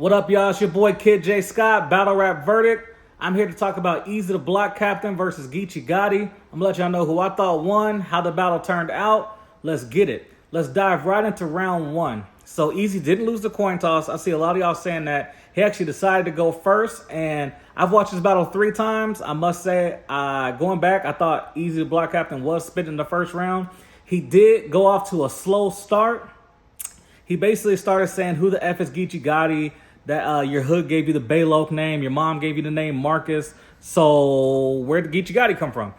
What up, y'all? It's your boy Kid J Scott, Battle Rap Verdict. I'm here to talk about Eazy the Block Captain versus Geechi Gotti. I'm gonna let y'all know who I thought won, how the battle turned out. Let's get it. Let's dive right into round one. So Eazy didn't lose the coin toss. I see a lot of y'all saying that he actually decided to go first, and I've watched this battle 3 times. I must say, going back, I thought Eazy the Block Captain was spitting the first round. He did go off to a slow start. He basically started saying, "Who the F is Geechi Gotti? That your hood gave you the Bayloke name, your mom gave you the name Marcus. So where did Geechi Gotti come from?"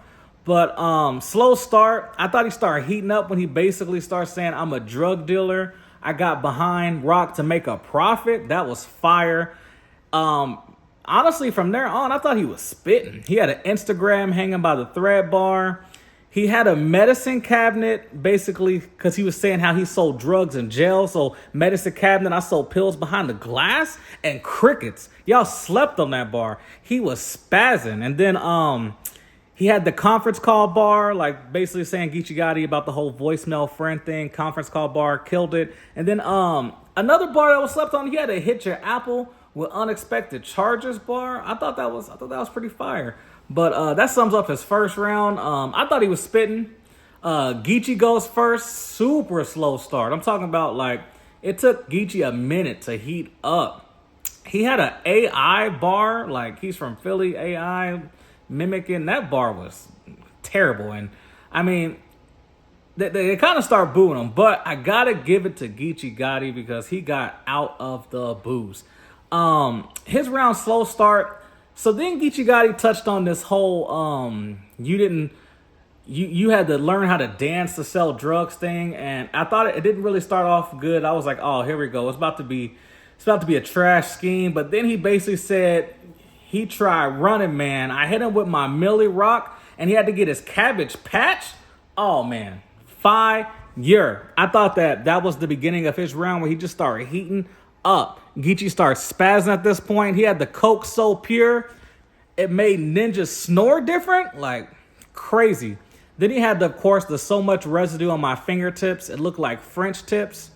But slow start. I thought he started heating up when he basically started saying, "I'm a drug dealer. I got behind Rock to make a profit." That was fire. Honestly, from there on, I thought he was spitting. He had an Instagram hanging by the thread bar. He had a medicine cabinet, basically, because he was saying how he sold drugs in jail. So medicine cabinet, I sold pills behind the glass and crickets. Y'all slept on that bar. He was spazzing. And then he had the conference call bar, like basically saying Geechi Gotti about the whole voicemail friend thing. Conference call bar, killed it. And then another bar that was slept on, he had a Hit Your Apple with Unexpected Charges bar. I thought that was pretty fire. But that sums up his first round. I thought he was spitting. Geechi goes first. Super slow start. I'm talking about, like, it took Geechi a minute to heat up. He had an AI bar. Like, he's from Philly. AI mimicking. That bar was terrible. And, I mean, they kind of start booing him. But I got to give it to Geechi Gotti because he got out of the booze. His round slow start. So then Geechi Gotti touched on this whole you had to learn how to dance to sell drugs thing, and I thought it didn't really start off good. I was like, oh, here we go. It's about to be a trash scheme. But then he basically said he tried Running Man. I hit him with my Millie Rock, and he had to get his cabbage patch. Oh man, fire. I thought that was the beginning of his round where he just started heating up. Geechi starts spazzing at this point. He had the Coke so pure, it made Ninja snore different, like crazy. Then he had, of course, the so much residue on my fingertips, it looked like French tips.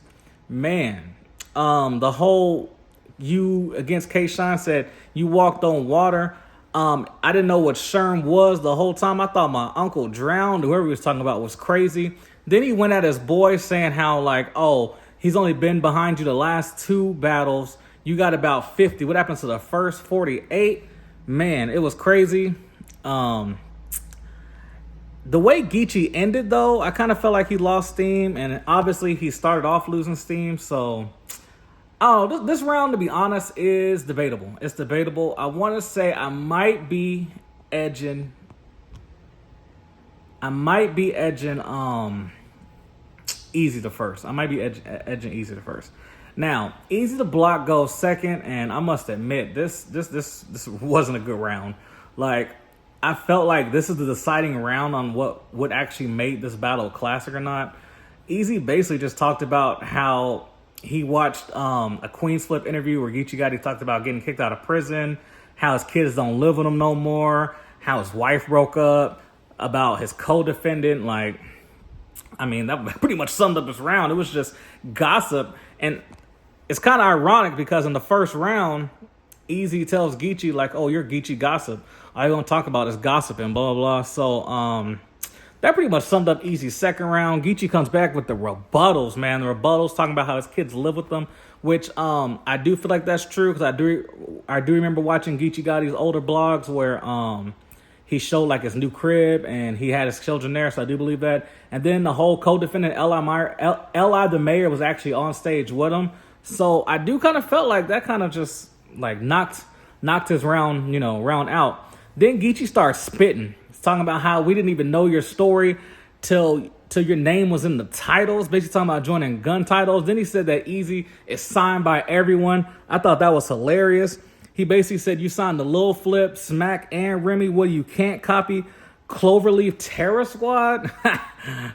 Man, the whole you against K-Shine said you walked on water. I didn't know what Sherm was the whole time. I thought my uncle drowned. Whoever he was talking about was crazy. Then he went at his boy saying how, like, oh, he's only been behind you the last 2 battles. You got about 50. What happened to the first 48? Man, it was crazy. The way Geechi ended, though, I kind of felt like he lost steam. And obviously, he started off losing steam. So, I don't know. This round, to be honest, is debatable. It's debatable. I want to say I might be edging Eazy the first. I might be edging Eazy the first. Now, Eazy the Block goes second, and I must admit, this wasn't a good round. Like, I felt like this is the deciding round on what would actually made this battle a classic or not. Eazy basically just talked about how he watched a Queen's Flip interview where Geechi Gotti talked about getting kicked out of prison, how his kids don't live with him no more, how his wife broke up, about his co-defendant, like, I mean, that pretty much summed up this round. It was just gossip. And it's kind of ironic because in the first round, Eazy tells Geechi, like, oh, you're Geechi gossip. All you're going to talk about is gossip and blah, blah, blah. So that pretty much summed up Eazy's second round. Geechi comes back with the rebuttals, man. The rebuttals talking about how his kids live with them, which I do feel like that's true because I do remember watching Geechi Gotti's older blogs where he showed like his new crib and he had his children there, so I do believe that. And then the whole co-defendant L.I. the mayor was actually on stage with him. So I do kind of felt like that kind of just like knocked his round out. Then Geechi starts spitting. He's talking about how we didn't even know your story till your name was in the titles, basically talking about joining gun titles. Then he said that Eazy is signed by everyone. I thought that was hilarious. He basically said you signed the Lil Flip, Smack, and Remy. What you can't copy, Cloverleaf Terror Squad.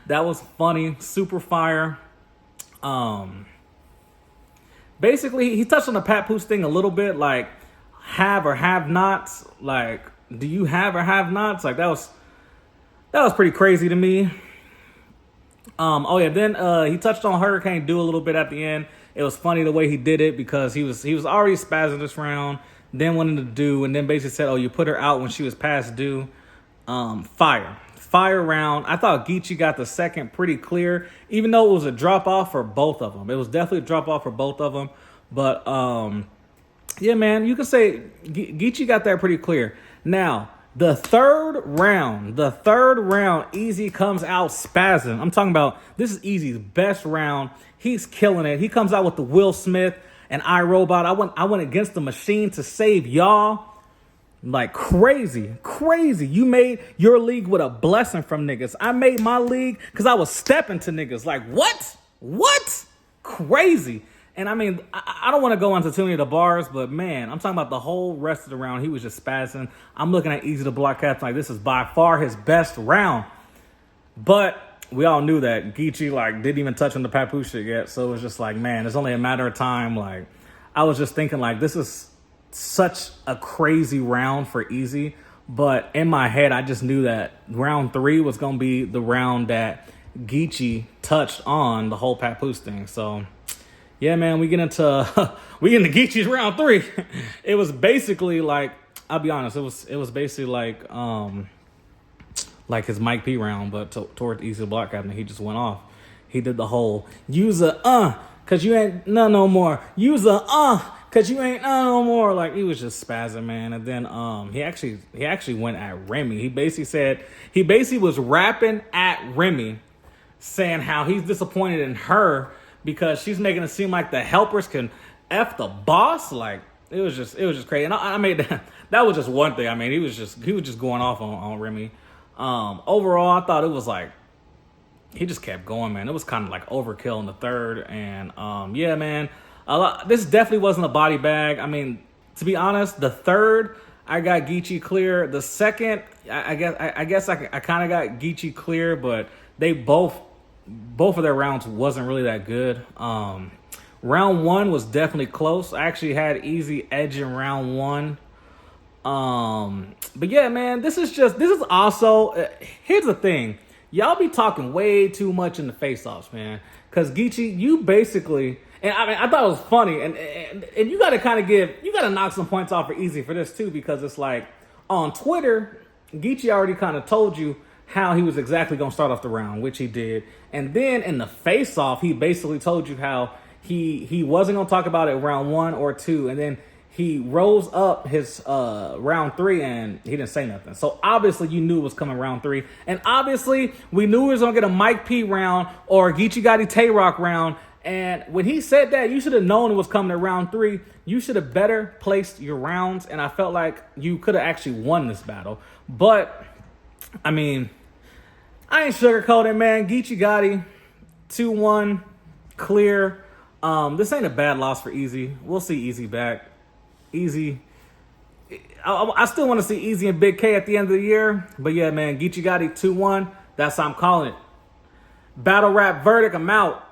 That was funny, super fire. Basically, he touched on the Papoose thing a little bit, like have or have nots. Like, do you have or have nots? Like that was pretty crazy to me. Oh yeah, then he touched on Hurricane Dew a little bit at the end. It was funny the way he did it because he was already spazzing this round, then wanted to do, and then basically said, "Oh, you put her out when she was past due." Fire round. I thought Geechi got the second pretty clear, even though it was a drop off for both of them. It was definitely a drop off for both of them. But yeah, man, you can say Geechi got that pretty clear. Now, the third round, Eazy comes out spazzing. I'm talking about this is Eazy's best round. He's killing it. He comes out with the Will Smith and iRobot. I went against the machine to save y'all. Like crazy. You made your league with a blessing from niggas. I made my league because I was stepping to niggas. Like, what? Crazy. And I mean, I don't want to go into too many of the bars, but man, I'm talking about the whole rest of the round. He was just spazzing. I'm looking at Eazy the Block Captain like this is by far his best round. But we all knew that Geechi like didn't even touch on the Papoose shit yet. So it was just like, man, it's only a matter of time. Like, I was just thinking like this is such a crazy round for Eazy, but in my head I just knew that round 3 was gonna be the round that Geechi touched on the whole Papoose thing. So yeah, man, we get into Geechi's round 3. It was basically like, I'll be honest, it was basically like his Mike P round, but toward Eazy the Block Captain. He just went off. He did the whole use a cause you ain't none no more. Use a cause you ain't none no more. Like, he was just spazzing, man. And then he actually went at Remy. He basically was rapping at Remy, saying how he's disappointed in her because she's making it seem like the helpers can F the boss. Like, it was just crazy. And I made that was just one thing. I mean, he was just going off on Remy. Overall, I thought it was like he just kept going, man. It was kind of like overkill in the third. And yeah, man. This definitely wasn't a body bag. I mean, to be honest, the third I got Geechi clear. The second, I guess I kind of got Geechi clear, but they both of their rounds wasn't really that good. Round 1 was definitely close. I actually had Eazy edging round 1. But yeah, man, this is also here's the thing. Y'all be talking way too much in the face-offs, man. Cause Geechi, you basically. And I mean, I thought it was funny, and you got to knock some points off for Eazy for this too, because it's like on Twitter, Geechi already kind of told you how he was exactly going to start off the round, which he did, and then in the face-off, he basically told you how he wasn't going to talk about it round 1 or 2, and then he rose up his round 3 and he didn't say nothing. So obviously you knew it was coming round 3, and obviously we knew we was going to get a Mike P round or a Geechi Gotti Tay-Rock round. And when he said that, you should have known it was coming to round 3. You should have better placed your rounds. And I felt like you could have actually won this battle. But, I mean, I ain't sugarcoating, man. Geechi Gotti, 2-1, clear. This ain't a bad loss for Eazy. We'll see Eazy back. Eazy. I still want to see Eazy and Big K at the end of the year. But yeah, man, Geechi Gotti, 2-1. That's how I'm calling it. Battle rap verdict, I'm out.